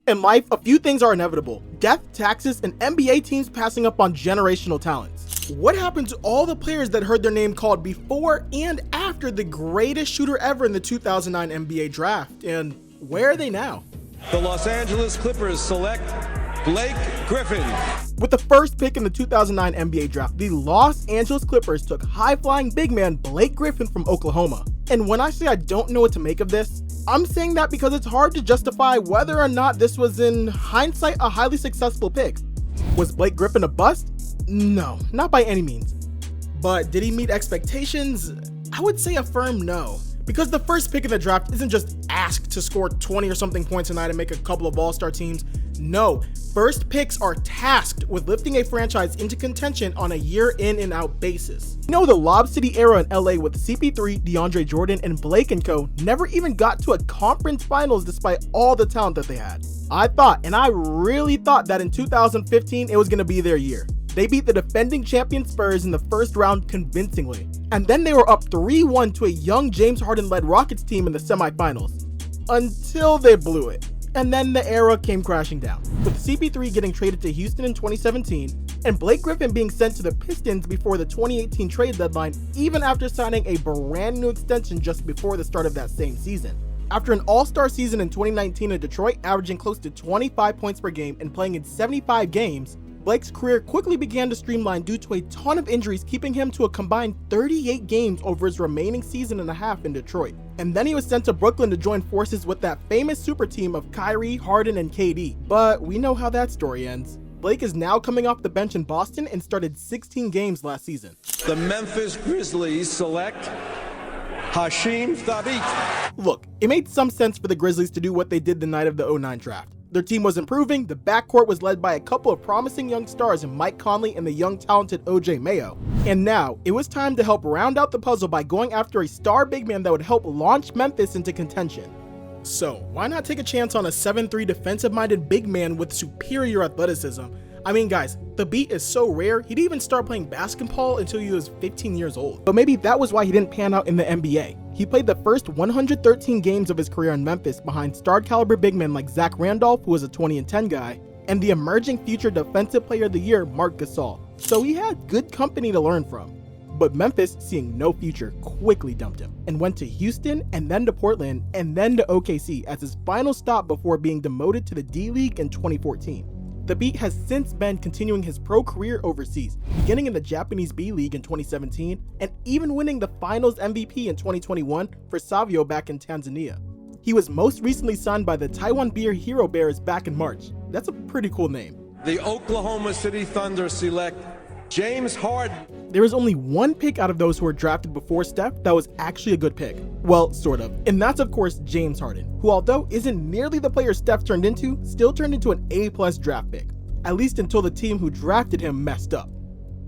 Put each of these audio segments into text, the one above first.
In life, a few things are inevitable: death, taxes, and NBA teams passing up on generational talents. What happened to all the players that heard their name called before and after the greatest shooter ever in the 2009 NBA draft? And where are they now? The Los Angeles Clippers select Blake Griffin. With the first pick in the 2009 NBA draft, the Los Angeles Clippers took high-flying big man Blake Griffin from Oklahoma. And when I say I don't know what to make of this, I'm saying that because it's hard to justify whether or not this was, in hindsight, a highly successful pick. Was Blake Griffin a bust? No, not by any means. But did he meet expectations? I would say a firm no. Because the first pick in the draft isn't just asked to score 20 or something points a night and make a couple of all-star teams. No, first picks are tasked with lifting a franchise into contention on a year in and out basis. You know, the Lob City era in LA with CP3, DeAndre Jordan, and Blake & co. never even got to a conference finals despite all the talent that they had. I thought, and I really thought, that in 2015 it was going to be their year. They beat the defending champion Spurs in the first round convincingly. And then they were up 3-1 to a young James Harden-led Rockets team in the semifinals. Until they blew it. And then the era came crashing down, with CP3 getting traded to Houston in 2017, and Blake Griffin being sent to the Pistons before the 2018 trade deadline, even after signing a brand new extension just before the start of that same season. After an all-star season in 2019 in Detroit, averaging close to 25 points per game and playing in 75 games, Blake's career quickly began to streamline due to a ton of injuries, keeping him to a combined 38 games over his remaining season and a half in Detroit. And then he was sent to Brooklyn to join forces with that famous super team of Kyrie, Harden, and KD. But we know how that story ends. Blake is now coming off the bench in Boston and started 16 games last season. The Memphis Grizzlies select Hasheem Thabeet. Look, it made some sense for the Grizzlies to do what they did the night of the 2009 draft. Their team was improving, the backcourt was led by a couple of promising young stars in Mike Conley and the young talented OJ Mayo. And now, it was time to help round out the puzzle by going after a star big man that would help launch Memphis into contention. So, why not take a chance on a 7'3" defensive-minded big man with superior athleticism? I mean guys, the beat is so rare, he didn't even start playing basketball until he was 15 years old. But maybe that was why he didn't pan out in the NBA. He played the first 113 games of his career in Memphis behind star-caliber big men like Zach Randolph, who was a 20-10 guy, and the emerging future Defensive Player of the Year, Marc Gasol. So he had good company to learn from. But Memphis, seeing no future, quickly dumped him and went to Houston, and then to Portland, and then to OKC as his final stop before being demoted to the D-League in 2014. The Beat has since been continuing his pro career overseas, beginning in the Japanese B-League in 2017, and even winning the Finals MVP in 2021 for Savio back in Tanzania. He was most recently signed by the Taiwan Beer Hero Bears back in March. That's a pretty cool name. The Oklahoma City Thunder select James Harden. There is only one pick out of those who were drafted before Steph that was actually a good pick. Well, sort of. And that's of course James Harden, who although isn't nearly the player Steph turned into, still turned into an A+ draft pick. At least until the team who drafted him messed up.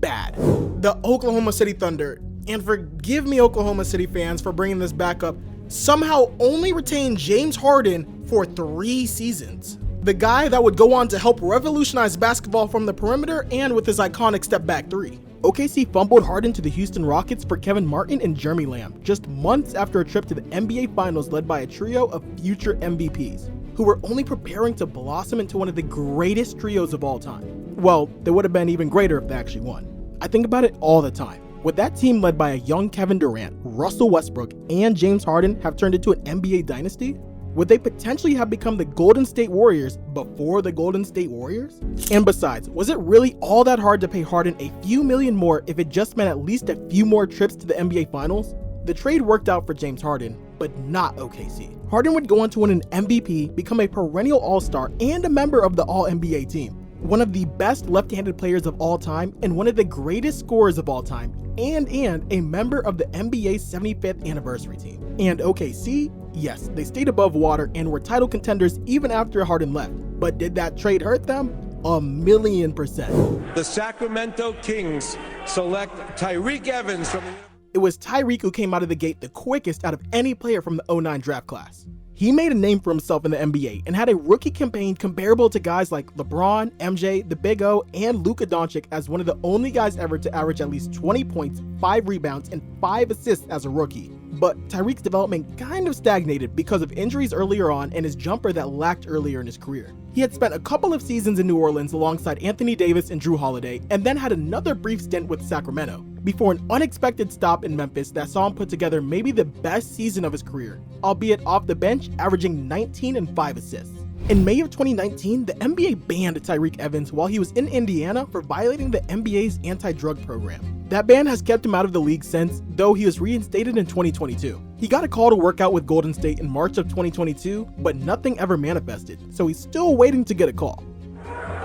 Bad. The Oklahoma City Thunder, and forgive me Oklahoma City fans for bringing this back up, somehow only retained James Harden for 3 seasons. The guy that would go on to help revolutionize basketball from the perimeter and with his iconic step-back 3. OKC fumbled Harden to the Houston Rockets for Kevin Martin and Jeremy Lamb, just months after a trip to the NBA Finals led by a trio of future MVPs, who were only preparing to blossom into one of the greatest trios of all time. Well, they would have been even greater if they actually won. I think about it all the time. Would that team led by a young Kevin Durant, Russell Westbrook, and James Harden have turned into an NBA dynasty? Would they potentially have become the Golden State Warriors before the Golden State Warriors? And besides, was it really all that hard to pay Harden a few million more if it just meant at least a few more trips to the NBA Finals? The trade worked out for James Harden, but not OKC. Harden would go on to win an MVP, become a perennial All-Star, and a member of the All-NBA team. One of the best left-handed players of all time, and one of the greatest scorers of all time, and a member of the NBA's 75th anniversary team. And OKC, yes, they stayed above water and were title contenders even after Harden left. But did that trade hurt them? 1,000,000%. The Sacramento Kings select Tyreke Evans from the... It was Tyreke who came out of the gate the quickest out of any player from the 2009 draft class. He made a name for himself in the NBA and had a rookie campaign comparable to guys like LeBron, MJ, the Big O, and Luka Doncic as one of the only guys ever to average at least 20 points, 5 rebounds, and 5 assists as a rookie. but Tyreek's development kind of stagnated because of injuries earlier on and his jumper that lacked earlier in his career. He had spent a couple of seasons in New Orleans alongside Anthony Davis and Drew Holiday, and then had another brief stint with Sacramento, before an unexpected stop in Memphis that saw him put together maybe the best season of his career, albeit off the bench, averaging 19 and 5 assists. In May of 2019, the NBA banned Tyreke Evans while he was in Indiana for violating the NBA's anti-drug program. That ban has kept him out of the league since, though he was reinstated in 2022. He got a call to work out with Golden State in March of 2022, but nothing ever manifested, so he's still waiting to get a call.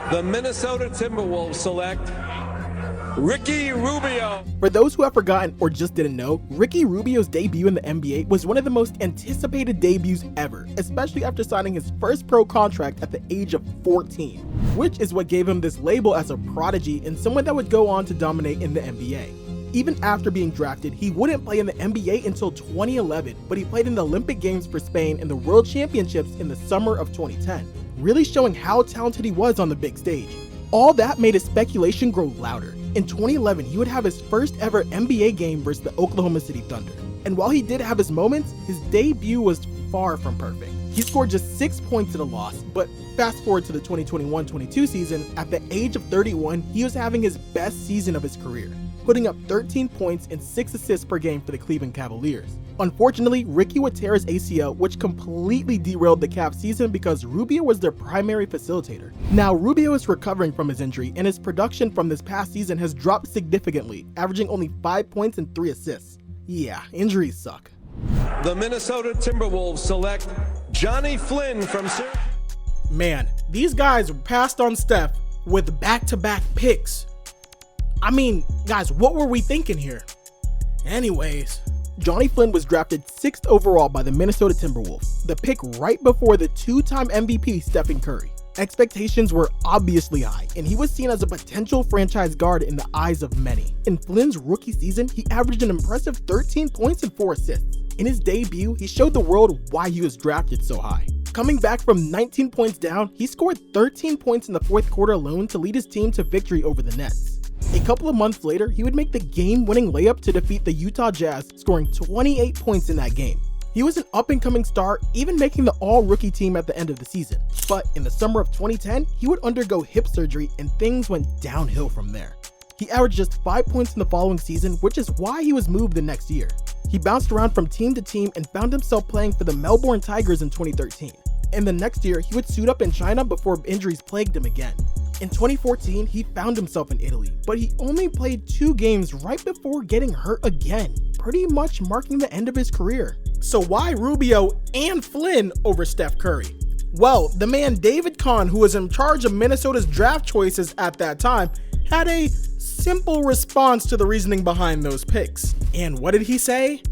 The Minnesota Timberwolves select Ricky Rubio. For those who have forgotten or just didn't know, Ricky Rubio's debut in the NBA was one of the most anticipated debuts ever, especially after signing his first pro contract at the age of 14, which is what gave him this label as a prodigy and someone that would go on to dominate in the NBA. Even after being drafted, he wouldn't play in the NBA until 2011, but he played in the Olympic Games for Spain and the World Championships in the summer of 2010, really showing how talented he was on the big stage. All that made his speculation grow louder. In 2011, he would have his first ever NBA game versus the Oklahoma City Thunder. And while he did have his moments, his debut was far from perfect. He scored just 6 points in a loss, but fast forward to the 2021-22 season, at the age of 31, he was having his best season of his career, putting up 13 points and 6 assists per game for the Cleveland Cavaliers. Unfortunately, Ricky would tear his ACL, which completely derailed the Cavs season because Rubio was their primary facilitator. Now, Rubio is recovering from his injury, and his production from this past season has dropped significantly, averaging only 5 points and 3 assists. Yeah, injuries suck. The Minnesota Timberwolves select Johnny Flynn from Syracuse. Man, these guys passed on Steph with back-to-back picks. I mean, guys, what were we thinking here? Anyways, Johnny Flynn was drafted 6th overall by the Minnesota Timberwolves, the pick right before the two-time MVP Stephen Curry. Expectations were obviously high, and he was seen as a potential franchise guard in the eyes of many. In Flynn's rookie season, he averaged an impressive 13 points and 4 assists. In his debut, he showed the world why he was drafted so high. Coming back from 19 points down, he scored 13 points in the fourth quarter alone to lead his team to victory over the Nets. A couple of months later, he would make the game-winning layup to defeat the Utah Jazz, scoring 28 points in that game. He was an up-and-coming star, even making the all-rookie team at the end of the season. But in the summer of 2010, he would undergo hip surgery and things went downhill from there. He averaged just 5 points in the following season, which is why he was moved the next year. He bounced around from team to team and found himself playing for the Melbourne Tigers in 2013. And the next year, he would suit up in China before injuries plagued him again. In 2014, he found himself in Italy, but he only played 2 games right before getting hurt again, pretty much marking the end of his career. So why Rubio and Flynn over Steph Curry? Well, the man David Kahn, who was in charge of Minnesota's draft choices at that time, had a simple response to the reasoning behind those picks. And what did he say?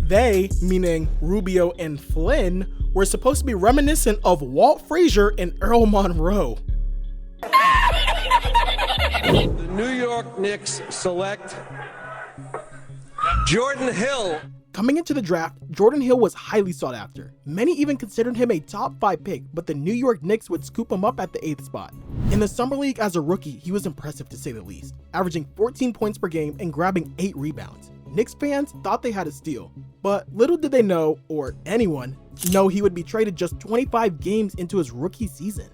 They, meaning Rubio and Flynn, were supposed to be reminiscent of Walt Frazier and Earl Monroe. The New York Knicks select Jordan Hill. Coming into the draft, Jordan Hill was highly sought after. Many even considered him a top 5 pick, but the New York Knicks would scoop him up at the 8th spot. In the summer league as a rookie, he was impressive to say the least, averaging 14 points per game and grabbing 8 rebounds. Knicks fans thought they had a steal, but little did they know, or anyone, know he would be traded just 25 games into his rookie season.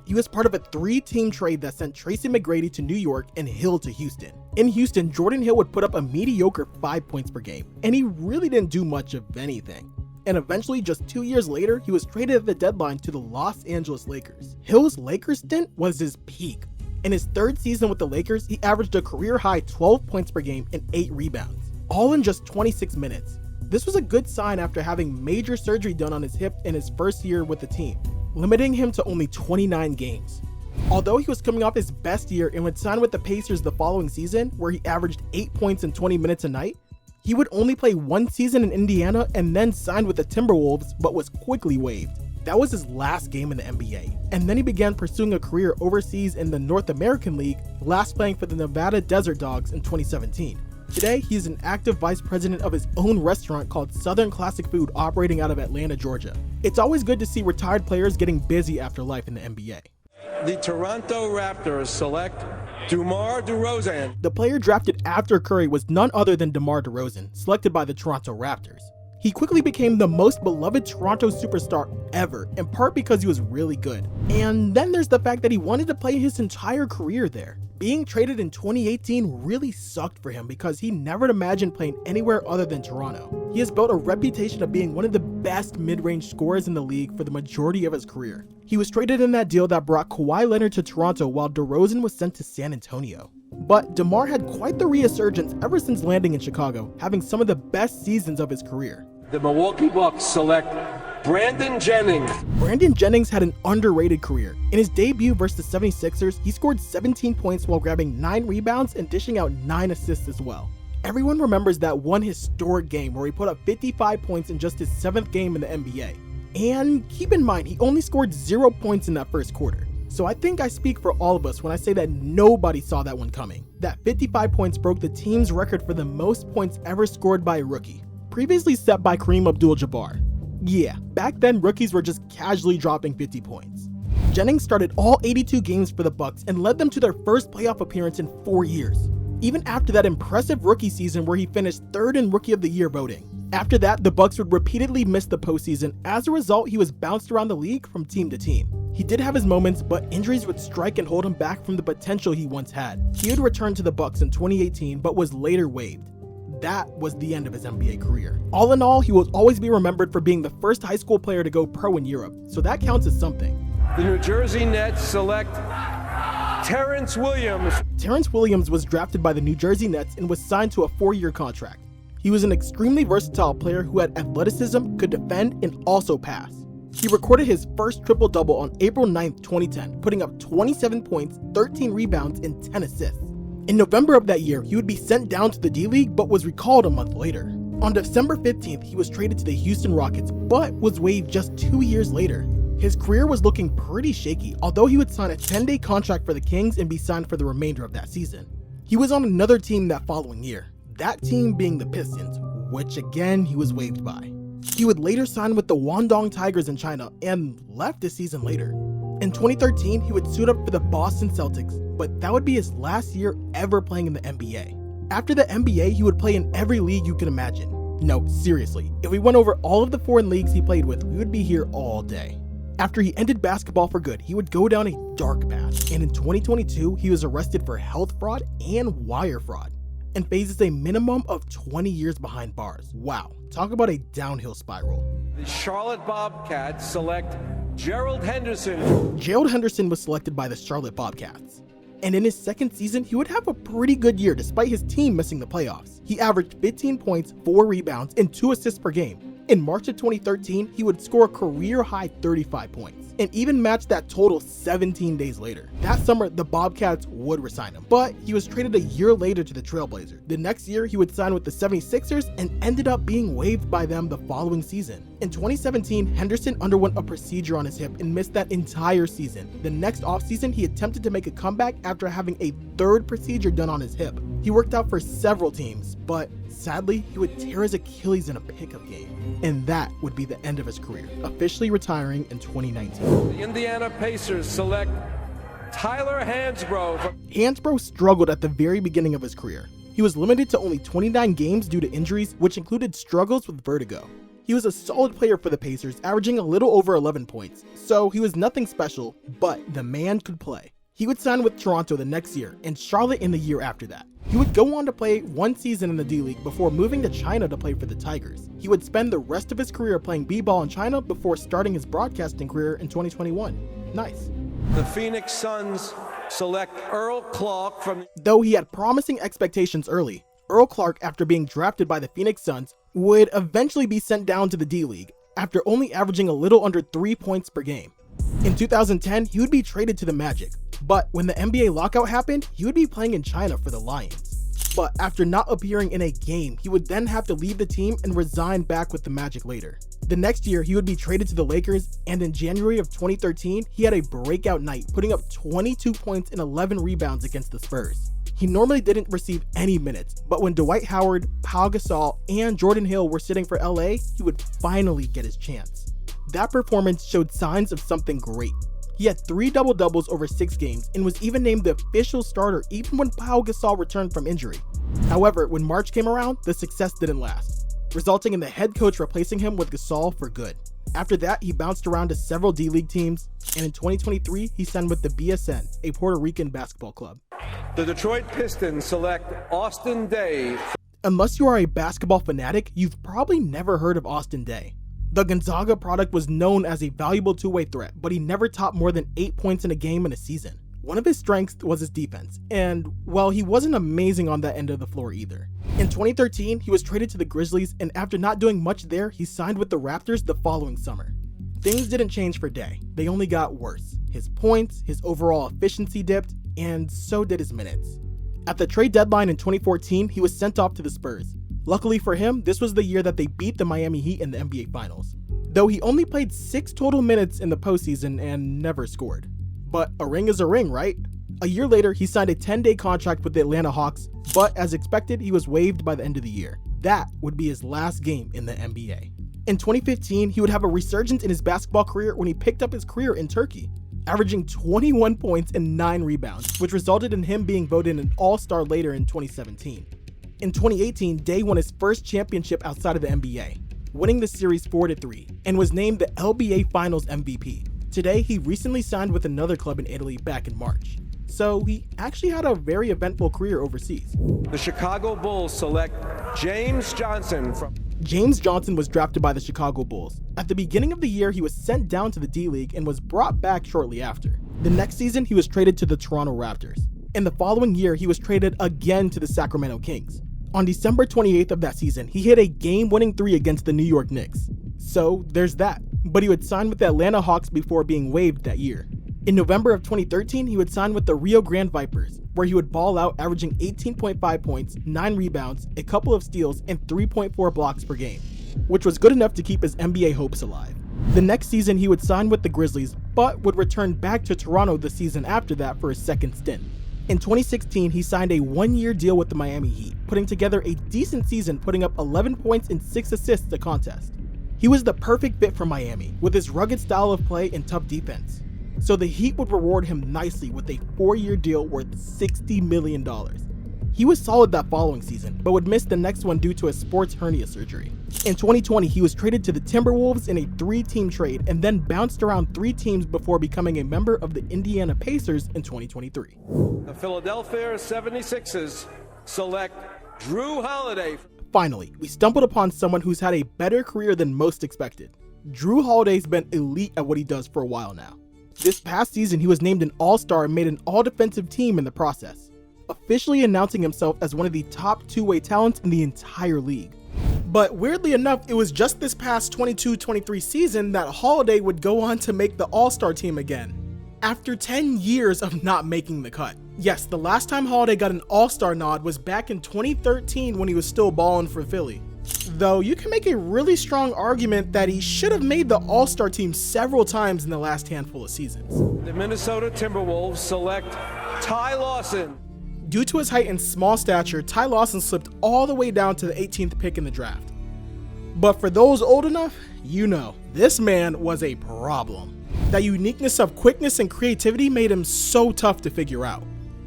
He was part of a 3-team trade that sent Tracy McGrady to New York and Hill to Houston. In Houston, Jordan Hill would put up a mediocre 5 points per game, and he really didn't do much of anything. And eventually, just 2 years later, he was traded at the deadline to the Los Angeles Lakers. Hill's Lakers stint was his peak. In his 3rd season with the Lakers, he averaged a career-high 12 points per game and 8 rebounds, all in just 26 minutes. This was a good sign after having major surgery done on his hip in his first year with the team, limiting him to only 29 games. Although he was coming off his best year and would sign with the Pacers the following season, where he averaged 8 points in 20 minutes a night, he would only play 1 season in Indiana and then signed with the Timberwolves, but was quickly waived. That was his last game in the NBA, and then he began pursuing a career overseas in the North American League, last playing for the Nevada Desert Dogs in 2017. Today, he is an active vice president of his own restaurant called Southern Classic Food, operating out of Atlanta, Georgia. It's always good to see retired players getting busy after life in the NBA. The Toronto Raptors select DeMar DeRozan. The player drafted after Curry was none other than DeMar DeRozan, selected by the Toronto Raptors. He quickly became the most beloved Toronto superstar ever, in part because he was really good. And then there's the fact that he wanted to play his entire career there. Being traded in 2018 really sucked for him because he never imagined playing anywhere other than Toronto. He has built a reputation of being one of the best mid-range scorers in the league for the majority of his career. He was traded in that deal that brought Kawhi Leonard to Toronto while DeRozan was sent to San Antonio. But DeMar had quite the resurgence ever since landing in Chicago, having some of the best seasons of his career. The Milwaukee Bucks select Brandon Jennings. Brandon Jennings had an underrated career. In his debut versus the 76ers, he scored 17 points while grabbing 9 rebounds and dishing out 9 assists as well. Everyone remembers that one historic game where he put up 55 points in just his 7th game in the NBA. And keep in mind, he only scored 0 points in that first quarter. So I think I speak for all of us when I say that nobody saw that one coming. That 55 points broke the team's record for the most points ever scored by a rookie, previously set by Kareem Abdul-Jabbar. Yeah, back then rookies were just casually dropping 50 points. Jennings started all 82 games for the Bucks and led them to their first playoff appearance in 4 years, even after that impressive rookie season where he finished 3rd in Rookie of the Year voting. After that, the Bucks would repeatedly miss the postseason. As a result, he was bounced around the league from team to team. He did have his moments, but injuries would strike and hold him back from the potential he once had. He would return to the Bucks in 2018, but was later waived. That was the end of his NBA career. All in all, he will always be remembered for being the first high school player to go pro in Europe, so that counts as something. The New Jersey Nets select Terrence Williams. Terrence Williams was drafted by the New Jersey Nets and was signed to a 4-year contract. He was an extremely versatile player who had athleticism, could defend, and also pass. He recorded his first triple-double on April 9, 2010, putting up 27 points, 13 rebounds, and 10 assists. In November of that year, he would be sent down to the D-League but was recalled a month later. On December 15th, he was traded to the Houston Rockets but was waived just 2 years later. His career was looking pretty shaky, although he would sign a 10-day contract for the Kings and be signed for the remainder of that season. He was on another team that following year, that team being the Pistons, which again he was waived by. He would later sign with the Guangdong Tigers in China and left a season later. In 2013, he would suit up for the Boston Celtics, but that would be his last year ever playing in the NBA. After the NBA, he would play in every league you can imagine. No, seriously, if we went over all of the foreign leagues he played with, we would be here all day. After he ended basketball for good, he would go down a dark path, and in 2022, he was arrested for health fraud and wire fraud, and faces a minimum of 20 years behind bars. Wow, talk about a downhill spiral. The Charlotte Bobcats select Gerald Henderson. Gerald Henderson was selected by the Charlotte Bobcats, and in his second season, he would have a pretty good year despite his team missing the playoffs. He averaged 15 points, 4 rebounds, and 2 assists per game. In March of 2013, he would score a career-high 35 points, and even match that total 17 days later. That summer, the Bobcats would resign him, but he was traded a year later to the Trailblazers. The next year, he would sign with the 76ers and ended up being waived by them the following season. In 2017, Henderson underwent a procedure on his hip and missed that entire season. The next offseason, he attempted to make a comeback after having a 3rd procedure done on his hip. He worked out for several teams, but sadly, he would tear his Achilles in a pickup game. And that would be the end of his career, officially retiring in 2019. The Indiana Pacers select Tyler Hansbrough. Hansbrough struggled at the very beginning of his career. He was limited to only 29 games due to injuries, which included struggles with vertigo. He was a solid player for the Pacers, averaging a little over 11 points, so he was nothing special, but the man could play. He would sign with Toronto the next year, and Charlotte in the year after that. He would go on to play 1 season in the D-League before moving to China to play for the Tigers. He would spend the rest of his career playing b-ball in China before starting his broadcasting career in 2021. Nice. The Phoenix Suns select Earl Clark from... Though he had promising expectations early, Earl Clark, after being drafted by the Phoenix Suns, would eventually be sent down to the D-League after only averaging a little under 3 points per game. In 2010, he would be traded to the Magic, but when the NBA lockout happened, he would be playing in China for the Lions. But after not appearing in a game, he would then have to leave the team and resign back with the Magic later. The next year, he would be traded to the Lakers, and in January of 2013, he had a breakout night, putting up 22 points and 11 rebounds against the Spurs. He normally didn't receive any minutes, but when Dwight Howard, Pau Gasol, and Jordan Hill were sitting for LA, he would finally get his chance. That performance showed signs of something great. He had 3 double-doubles over 6 games and was even named the official starter even when Pau Gasol returned from injury. However, when March came around, the success didn't last. resulting in the head coach replacing him with Gasol for good. After that, he bounced around to several D-League teams, and in 2023, he signed with the BSN, a Puerto Rican basketball club. The Detroit Pistons select Austin Daye. Unless you are a basketball fanatic, you've probably never heard of Austin Daye. The Gonzaga product was known as a valuable two-way threat, but he never topped more than 8 points in a game in a season. One of his strengths was his defense, and, well, he wasn't amazing on that end of the floor either. In 2013, he was traded to the Grizzlies, and after not doing much there, he signed with the Raptors the following summer. Things didn't change for Daye, they only got worse. His points, his overall efficiency dipped, and so did his minutes. At the trade deadline in 2014, he was sent off to the Spurs. Luckily for him, this was the year that they beat the Miami Heat in the NBA Finals, though he only played 6 total minutes in the postseason and never scored. But a ring is a ring, right? A year later, he signed a 10-day contract with the Atlanta Hawks, but as expected, he was waived by the end of the year. That would be his last game in the NBA. In 2015, he would have a resurgence in his basketball career when he picked up his career in Turkey, averaging 21 points and 9 rebounds, which resulted in him being voted an All-Star later in 2017. In 2018, Daye won his first championship outside of the NBA, winning the series 4-3, and was named the LBA Finals MVP. Today, he recently signed with another club in Italy back in March. So he actually had a very eventful career overseas. The Chicago Bulls select James Johnson from... James Johnson was drafted by the Chicago Bulls. At the beginning of the year, he was sent down to the D-League and was brought back shortly after. The next season, he was traded to the Toronto Raptors. In the following year, he was traded again to the Sacramento Kings. On December 28th of that season, he hit a game-winning 3 against the New York Knicks. So there's that. But he would sign with the Atlanta Hawks before being waived that year. In November of 2013, he would sign with the Rio Grande Vipers, where he would ball out, averaging 18.5 points, 9 rebounds, a couple of steals, and 3.4 blocks per game, which was good enough to keep his NBA hopes alive. The next season, he would sign with the Grizzlies, but would return back to Toronto the season after that for his second stint. In 2016, he signed a 1-year deal with the Miami Heat, putting together a decent season, putting up 11 points and 6 assists a contest. He was the perfect fit for Miami, with his rugged style of play and tough defense. So the Heat would reward him nicely with a 4-year deal worth $60 million. He was solid that following season, but would miss the next one due to a sports hernia surgery. In 2020, he was traded to the Timberwolves in a 3-team trade and then bounced around 3 teams before becoming a member of the Indiana Pacers in 2023. The Philadelphia 76ers select Drew Holiday. Finally, we stumbled upon someone who's had a better career than most expected. Drew Holiday's been elite at what he does for a while now. This past season, he was named an All-Star and made an All-Defensive team in the process, officially announcing himself as one of the top 2-way talents in the entire league. But weirdly enough, it was just this past 22-23 season that Holiday would go on to make the All-Star team again, after 10 years of not making the cut. Yes, the last time Holiday got an All-Star nod was back in 2013 when he was still balling for Philly. Though you can make a really strong argument that he should have made the All-Star team several times in the last handful of seasons. The Minnesota Timberwolves select Ty Lawson. Due to his height and small stature, Ty Lawson slipped all the way down to the 18th pick in the draft. But for those old enough, you know, this man was a problem. That uniqueness of quickness and creativity made him so tough to figure out.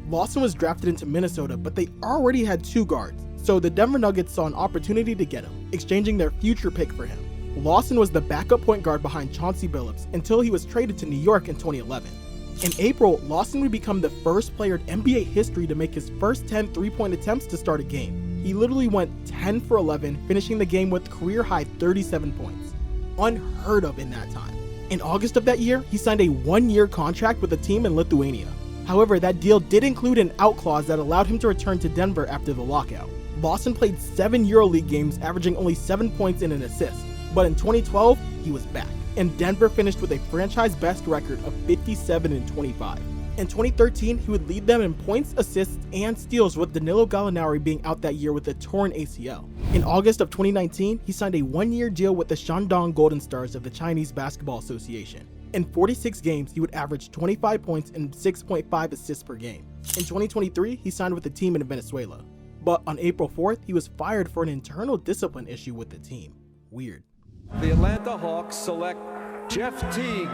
Lawson was drafted into Minnesota, but they already had 2 guards, so the Denver Nuggets saw an opportunity to get him, exchanging their future pick for him. Lawson was the backup point guard behind Chauncey Billups until he was traded to New York in 2011. In April, Lawson would become the first player in NBA history to make his first 10 3-point attempts to start a game. He literally went 10 for 11, finishing the game with career-high 37 points. Unheard of in that time. In August of that year, he signed a 1-year contract with a team in Lithuania. However, that deal did include an out clause that allowed him to return to Denver after the lockout. Lawson played 7 EuroLeague games, averaging only 7 points and an assist. But in 2012, he was back, and Denver finished with a franchise best record of 57-25. In 2013, he would lead them in points, assists, and steals, with Danilo Gallinari being out that year with a torn ACL. In August of 2019, he signed a 1-year deal with the Shandong Golden Stars of the Chinese Basketball Association. In 46 games, he would average 25 points and 6.5 assists per game. In 2023, he signed with the team in Venezuela. But on April 4th, he was fired for an internal discipline issue with the team. Weird. The Atlanta Hawks select Jeff Teague.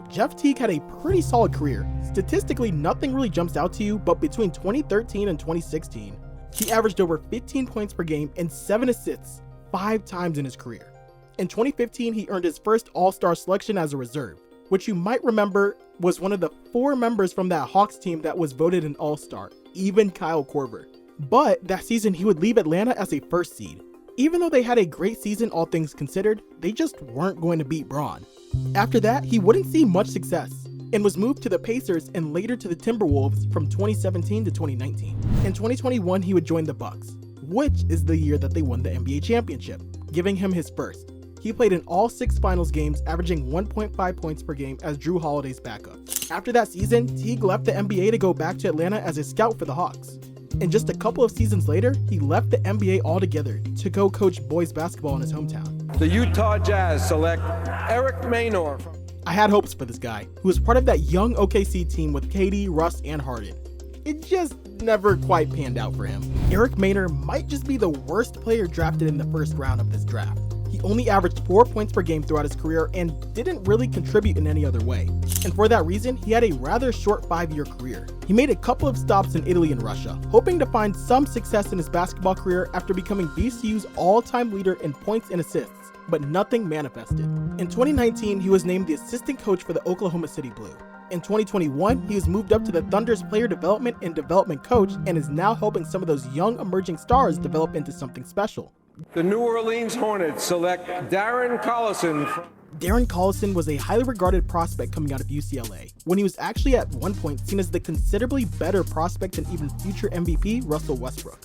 Jeff Teague had a pretty solid career. Statistically, nothing really jumps out to you, but between 2013 and 2016, he averaged over 15 points per game and 7 assists, 5 times in his career. In 2015, he earned his first All-Star selection as a reserve, which you might remember was one of the 4 members from that Hawks team that was voted an All-Star, even Kyle Korver. But that season he would leave Atlanta as a first seed. Even though they had a great season all things considered, they just weren't going to beat Braun. After that, he wouldn't see much success, and was moved to the Pacers and later to the Timberwolves from 2017 to 2019. In 2021, he would join the Bucks, which is the year that they won the NBA championship, giving him his first. He played in all 6 finals games, averaging 1.5 points per game as Drew Holiday's backup. After that season, Teague left the NBA to go back to Atlanta as a scout for the Hawks. And just a couple of seasons later, he left the NBA altogether to go coach boys basketball in his hometown. The Utah Jazz select Eric Maynor. I had hopes for this guy, who was part of that young OKC team with KD, Russ, and Harden. It just never quite panned out for him. Eric Maynor might just be the worst player drafted in the first round of this draft. He only averaged 4 points per game throughout his career and didn't really contribute in any other way. And for that reason, he had a rather short 5-year career. He made a couple of stops in Italy and Russia, hoping to find some success in his basketball career after becoming VCU's all-time leader in points and assists, but nothing manifested. In 2019, he was named the assistant coach for the Oklahoma City Blue. In 2021, he was moved up to the Thunder's player development and development coach and is now helping some of those young emerging stars develop into something special. The New Orleans Hornets select Darren Collison. Darren Collison was a highly regarded prospect coming out of UCLA, when he was actually at one point seen as the considerably better prospect than even future MVP Russell Westbrook.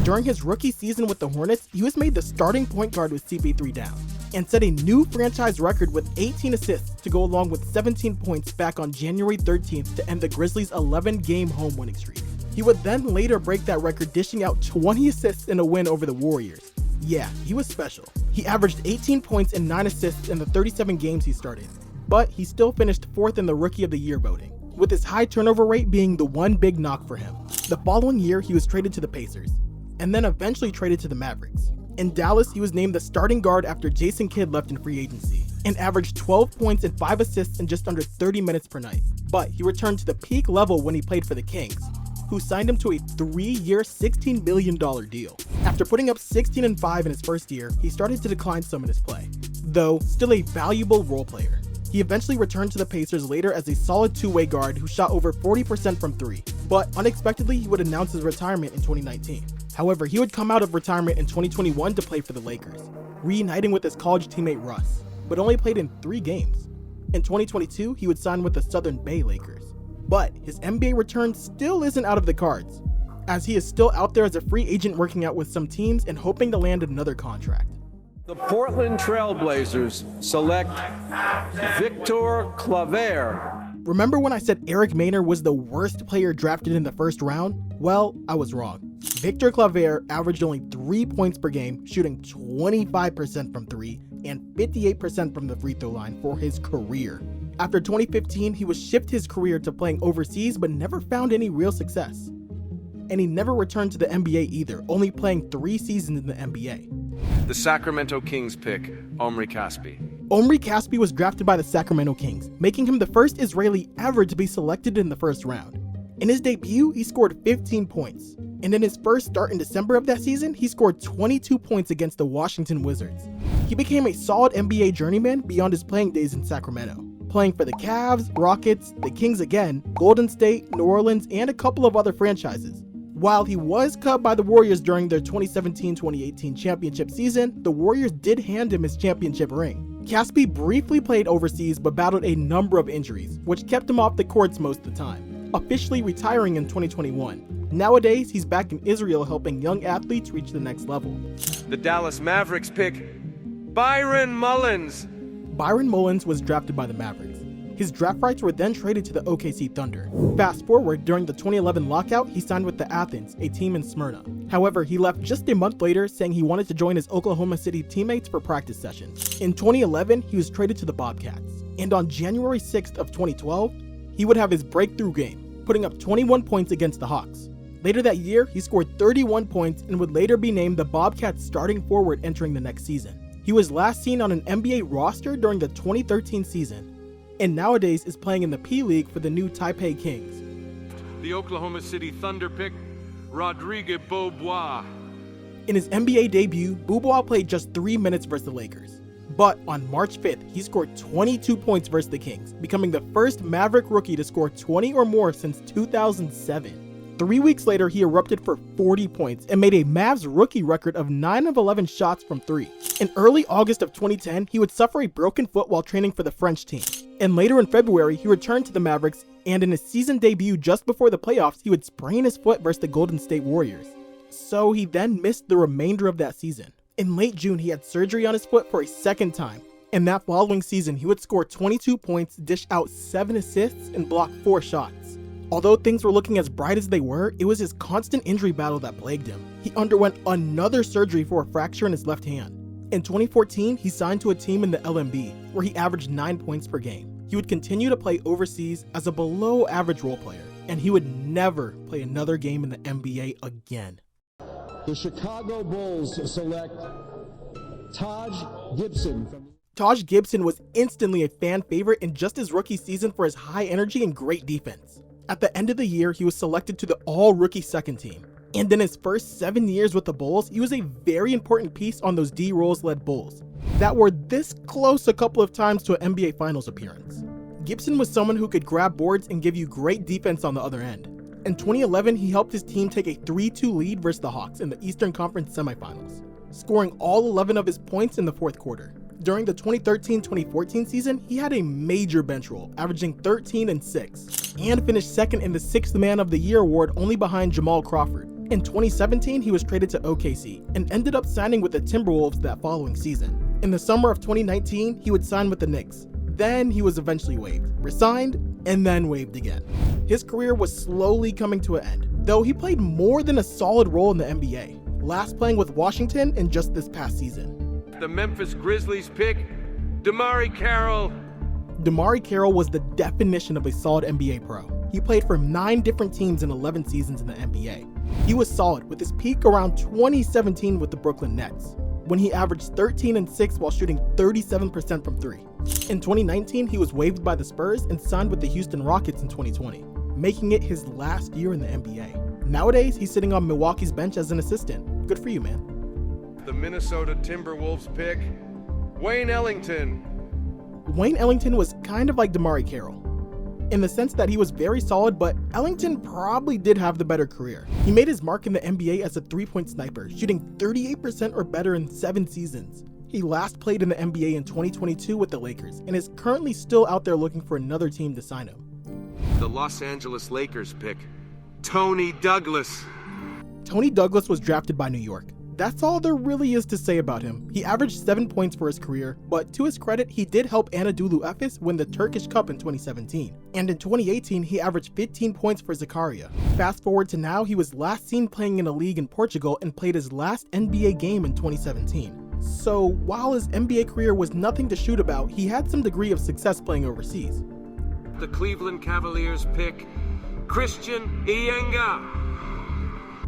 During his rookie season with the Hornets, he was made the starting point guard with CP3 down, and set a new franchise record with 18 assists to go along with 17 points back on January 13th to end the Grizzlies' 11-game home winning streak. He would then later break that record, dishing out 20 assists in a win over the Warriors. Yeah, he was special. He averaged 18 points and 9 assists in the 37 games he started, but he still finished 4th in the Rookie of the Year voting, with his high turnover rate being the one big knock for him. The following year, he was traded to the Pacers, and then eventually traded to the Mavericks. In Dallas, he was named the starting guard after Jason Kidd left in free agency, and averaged 12 points and 5 assists in just under 30 minutes per night. But he returned to the peak level when he played for the Kings, who signed him to a 3-year, $16 million deal. After putting up 16-5 in his first year, he started to decline some in his play, though still a valuable role player. He eventually returned to the Pacers later as a solid 2-way guard who shot over 40% from 3, but unexpectedly he would announce his retirement in 2019. However, he would come out of retirement in 2021 to play for the Lakers, reuniting with his college teammate Russ, but only played in 3 games. In 2022, he would sign with the Southern Bay Lakers. But his NBA return still isn't out of the cards, as he is still out there as a free agent working out with some teams and hoping to land another contract. The Portland Trail Blazers select Victor Claver. Remember when I said Eric Maynor was the worst player drafted in the first round? Well, I was wrong. Victor Claver averaged only 3 points per game, shooting 25% from 3 and 58% from the free throw line for his career. After 2015, he would shift his career to playing overseas but never found any real success. And he never returned to the NBA either, only playing 3 seasons in the NBA. The Sacramento Kings pick, Omri Caspi. Omri Caspi was drafted by the Sacramento Kings, making him the first Israeli ever to be selected in the first round. In his debut, he scored 15 points. And in his first start in December of that season, he scored 22 points against the Washington Wizards. He became a solid NBA journeyman beyond his playing days in Sacramento, playing for the Cavs, Rockets, the Kings again, Golden State, New Orleans, and a couple of other franchises. While he was cut by the Warriors during their 2017-2018 championship season, the Warriors did hand him his championship ring. Caspi briefly played overseas but battled a number of injuries, which kept him off the courts most of the time, officially retiring in 2021. Nowadays, he's back in Israel helping young athletes reach the next level. The Dallas Mavericks pick, Byron Mullins. Byron Mullins was drafted by the Mavericks. His draft rights were then traded to the OKC Thunder. Fast forward, during the 2011 lockout, he signed with the Athens, a team in Smyrna. However, he left just a month later, saying he wanted to join his Oklahoma City teammates for practice sessions. In 2011, he was traded to the Bobcats. And on January 6th of 2012, he would have his breakthrough game, putting up 21 points against the Hawks. Later that year, he scored 31 points and would later be named the Bobcats starting forward entering the next season. He was last seen on an NBA roster during the 2013 season, and nowadays is playing in the P League for the new Taipei Kings. The Oklahoma City Thunder pick, Rodrigue Beaubois. In his NBA debut, Bubwa played just 3 minutes versus the Lakers. But on March 5th, he scored 22 points versus the Kings, becoming the first Maverick rookie to score 20 or more since 2007. 3 weeks later, he erupted for 40 points and made a Mavs rookie record of 9 of 11 shots from 3. In early August of 2010, he would suffer a broken foot while training for the French team. And later in February, he returned to the Mavericks, and in his season debut just before the playoffs, he would sprain his foot versus the Golden State Warriors. So he then missed the remainder of that season. In late June, he had surgery on his foot for a second time. And that following season, he would score 22 points, dish out 7 assists, and block 4 shots. Although things were looking as bright as they were, it was his constant injury battle that plagued him. He underwent another surgery for a fracture in his left hand. In 2014, he signed to a team in the LMB, where he averaged 9 points per game. He would continue to play overseas as a below-average role player, and he would never play another game in the NBA again. The Chicago Bulls select Taj Gibson. Taj Gibson was instantly a fan favorite in just his rookie season for his high energy and great defense. At the end of the year, he was selected to the all-rookie second team. And in his first 7 years with the Bulls, he was a very important piece on those D. Rose-led Bulls that were this close a couple of times to an NBA Finals appearance. Gibson was someone who could grab boards and give you great defense on the other end. In 2011, he helped his team take a 3-2 lead versus the Hawks in the Eastern Conference semifinals, scoring all 11 of his points in the fourth quarter. During the 2013-2014 season, he had a major bench role, averaging 13 and 6, and finished second in the 6th Man of the Year award only behind Jamal Crawford. In 2017, he was traded to OKC and ended up signing with the Timberwolves that following season. In the summer of 2019, he would sign with the Knicks. Then he was eventually waived, resigned, and then waived again. His career was slowly coming to an end, though he played more than a solid role in the NBA, last playing with Washington in just this past season. The Memphis Grizzlies pick, DeMarre Carroll. DeMarre Carroll was the definition of a solid NBA pro. He played for 9 different teams in 11 seasons in the NBA. He was solid, with his peak around 2017 with the Brooklyn Nets, when he averaged 13 and 6 while shooting 37% from 3. In 2019, he was waived by the Spurs and signed with the Houston Rockets in 2020, making it his last year in the NBA. Nowadays, he's sitting on Milwaukee's bench as an assistant. Good for you, man. The Minnesota Timberwolves pick, Wayne Ellington. Wayne Ellington was kind of like DeMarre Carroll, in the sense that he was very solid, but Ellington probably did have the better career. He made his mark in the NBA as a 3-point sniper, shooting 38% or better in 7 seasons. He last played in the NBA in 2022 with the Lakers, and is currently still out there looking for another team to sign him. The Los Angeles Lakers pick, Tony Douglas. Tony Douglas was drafted by New York. That's all there really is to say about him. He averaged 7 points for his career, but to his credit, he did help Anadolu Efes win the Turkish Cup in 2017. And in 2018, he averaged 15 points for Zakaria. Fast forward to now, he was last seen playing in a league in Portugal and played his last NBA game in 2017. So while his NBA career was nothing to shoot about, he had some degree of success playing overseas. The Cleveland Cavaliers pick, Christian Iyenga.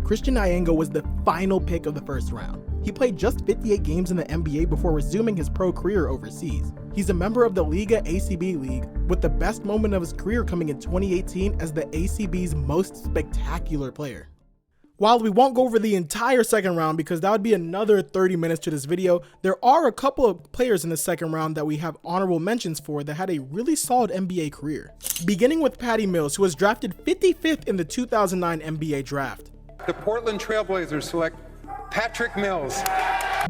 Christian Iyenga was the final pick of the first round. He played just 58 games in the NBA before resuming his pro career overseas. He's a member of the Liga ACB League, with the best moment of his career coming in 2018 as the ACB's most spectacular player. While we won't go over the entire second round because that would be another 30 minutes to this video, there are a couple of players in the second round that we have honorable mentions for that had a really solid NBA career. Beginning with Patty Mills, who was drafted 55th in the 2009 NBA draft. The Portland Trailblazers select Patrick Mills.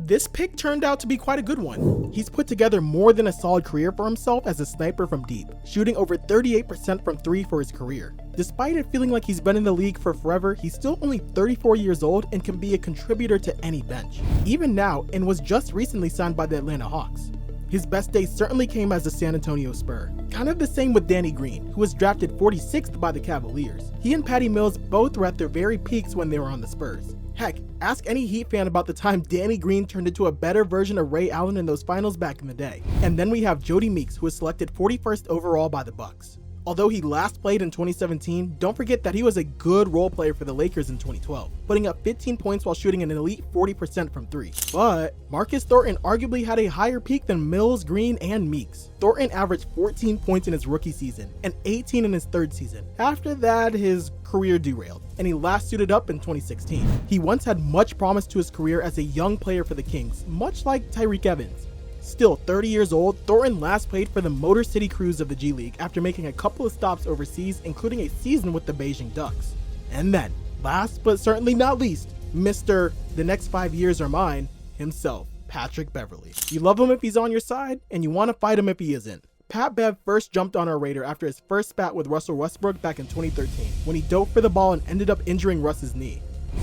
This pick turned out to be quite a good one. He's put together more than a solid career for himself as a sniper from deep, shooting over 38% from 3 for his career. Despite it feeling like he's been in the league for forever, he's still only 34 years old and can be a contributor to any bench, even now, and was just recently signed by the Atlanta Hawks. His best days certainly came as a San Antonio Spur. Kind of the same with Danny Green, who was drafted 46th by the Cavaliers. He and Patty Mills both were at their very peaks when they were on the Spurs. Heck, ask any Heat fan about the time Danny Green turned into a better version of Ray Allen in those finals back in the day. And then we have Jody Meeks, who was selected 41st overall by the Bucks. Although he last played in 2017, don't forget that he was a good role player for the Lakers in 2012, putting up 15 points while shooting an elite 40% from 3. But Marcus Thornton arguably had a higher peak than Mills, Green, and Meeks. Thornton averaged 14 points in his rookie season and 18 in his third season. After that, his career derailed, and he last suited up in 2016. He once had much promise to his career as a young player for the Kings, much like Tyreke Evans. Still 30 years old, Thornton last played for the Motor City Crews of the G League after making a couple of stops overseas, including a season with the Beijing Ducks. And then, last but certainly not least, Mr. The next 5 years are mine himself, Patrick Beverley. You love him if he's on your side, and you want to fight him if he isn't. Pat Bev first jumped on our radar after his first spat with Russell Westbrook back in 2013, when he dove for the ball and ended up injuring Russ's knee.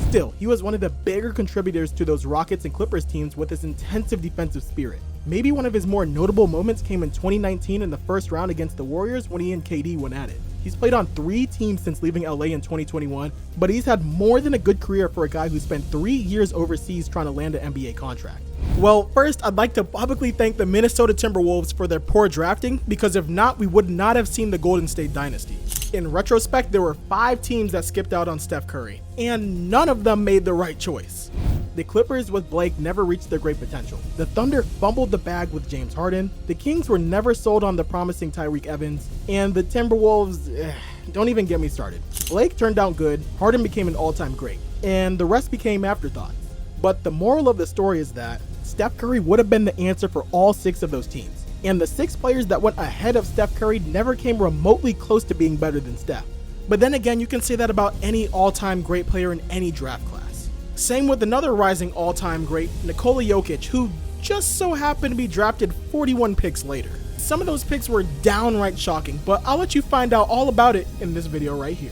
Still, he was one of the bigger contributors to those Rockets and Clippers teams with his intensive defensive spirit. Maybe one of his more notable moments came in 2019 in the first round against the Warriors when he and KD went at it. He's played on 3 teams since leaving LA in 2021, but he's had more than a good career for a guy who spent 3 years overseas trying to land an NBA contract. Well, first, I'd like to publicly thank the Minnesota Timberwolves for their poor drafting, because if not, we would not have seen the Golden State dynasty. In retrospect, there were 5 teams that skipped out on Steph Curry, and none of them made the right choice. The Clippers with Blake never reached their great potential. The Thunder fumbled the bag with James Harden. The Kings were never sold on the promising Tyreke Evans. And the Timberwolves, don't even get me started. Blake turned out good, Harden became an all-time great, and the rest became afterthoughts. But the moral of the story is that Steph Curry would have been the answer for all 6 of those teams. And the 6 players that went ahead of Steph Curry never came remotely close to being better than Steph. But then again, you can say that about any all-time great player in any draft class. Same with another rising all-time great, Nikola Jokic, who just so happened to be drafted 41 picks later. Some of those picks were downright shocking, but I'll let you find out all about it in this video right here.